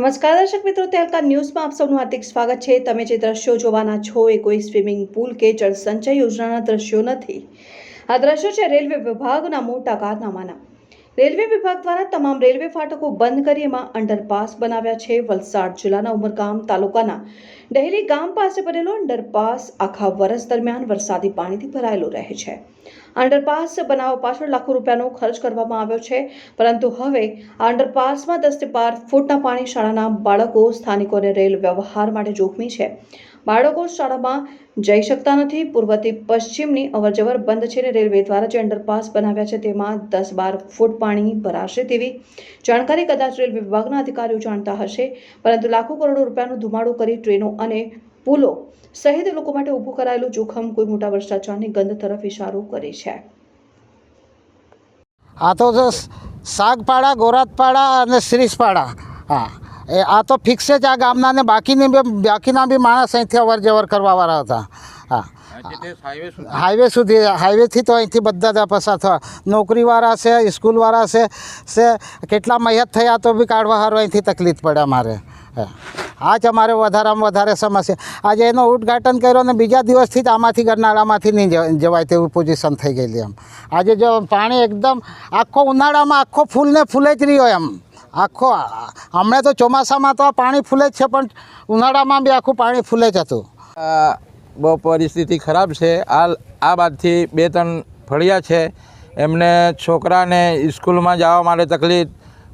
નમસ્કાર દર્શક મિત્રો, તહેલકા ન્યૂઝમાં આપ સૌનું હાર્દિક સ્વાગત છે। તમે જે દ્રશ્યો જોવાના છો એ કોઈ સ્વિમિંગ પુલ કે જળ સંચય યોજનાના દ્રશ્યો નથી। આ દ્રશ્યો છે રેલવે વિભાગના મોટા કારનામાના। રેલવે વિભાગ દ્વારા તમામ રેલવે ફાટકો બંધ કરી એમાં અંડરપાસ બનાવ્યા છે। વલસાડ જિલ્લાના ઉમરગામ તાલુકાના ડહેલી ગામ પાસે બનેલો અંડરપાસ આખા વર્ષ દરમિયાન વરસાદી પાણીથી ભરાયેલો રહે છે। અંડરપાસ બનાવવા પાછળ લાખો રૂપિયાનો ખર્ચ કરવામાં આવ્યો છે, પરંતુ હવે આ અંડરપાસમાં 10 થી 12 ફૂટના પાણી શાળાના બાળકો, સ્થાનિકોને રેલ વ્યવહાર માટે જોખમી છે। બાળકો શાળામાં જઈ શકતા નથી। પૂર્વથી પશ્ચિમની અવરજવર બંધ છે અને રેલવે દ્વારા જે અંડરપાસ બનાવ્યા છે તેમાં 10-12 ફૂટ પાણી ભરાશે તેવી જાણકારી કદાચ રેલવે વિભાગના અધિકારીઓ જાણતા હશે, પરંતુ લાખો કરોડો રૂપિયાનો ધુમાડો કરી ટ્રેનો અને પુલો સહિત લોકો માટે ઊભું કરાયેલું જોખમ કોઈ મોટા ભ્રષ્ટાચારની ગંધ તરફ ઇશારો કરે છે। આ તો સાગપાડા, ગોરાતપાડા અને શ્રીસપાડા, હા આ તો ફિક્સ જ આ ગામના ને બાકીના બી માણસ અહીંથી અવર જવર કરવાવાળા હતા। હા, હાઈવેથી તો અહીંથી બધા પસાર થવા, નોકરીવાળા છે, સ્કૂલવાળા છે, કેટલા મહેત થયા તો બી કાઢવા સારું અહીંથી તકલીફ પડે અમારે। આ જ અમારે વધારેમાં વધારે સમસ્યા। આજે એનો ઉદ્ઘાટન કર્યો અને બીજા દિવસથી જ આમાંથી ગરનાળામાંથી નહીં જવાય તેવું પોઝિશન થઈ ગયેલી એમ। આજે જો પાણી એકદમ આખો ઉનાળામાં આખો ફૂલને ફૂલે જ રહ્યો એમ આખો। હમણાં તો ચોમાસામાં તો પાણી ફૂલે જ છે, પણ ઉનાળામાં બી આખું પાણી ફૂલે જ હતું। બહુ પરિસ્થિતિ ખરાબ છે। આ બાદથી 2-3 ફળિયા છે, એમને છોકરાને સ્કૂલમાં જવા માટે તકલીફ,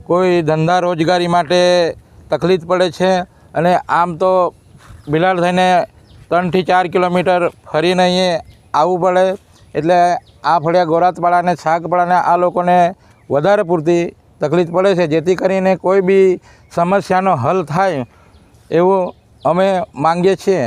કોઈ ધંધા રોજગારી માટે તકલીફ પડે છે, અને આમ તો બિલાડ થઈને 3 થી 4 કિલોમીટર ફરીને અહીંયા આવવું પડે। એટલે આ ફળિયા ગોરાતપાડાને સાગપાડાને આ લોકોને વધારે પૂરતી તકલીફ પડે છે, જેથી કરીને કોઈ બી સમસ્યાનો હલ થાય એવું અમે માંગીએ છીએ।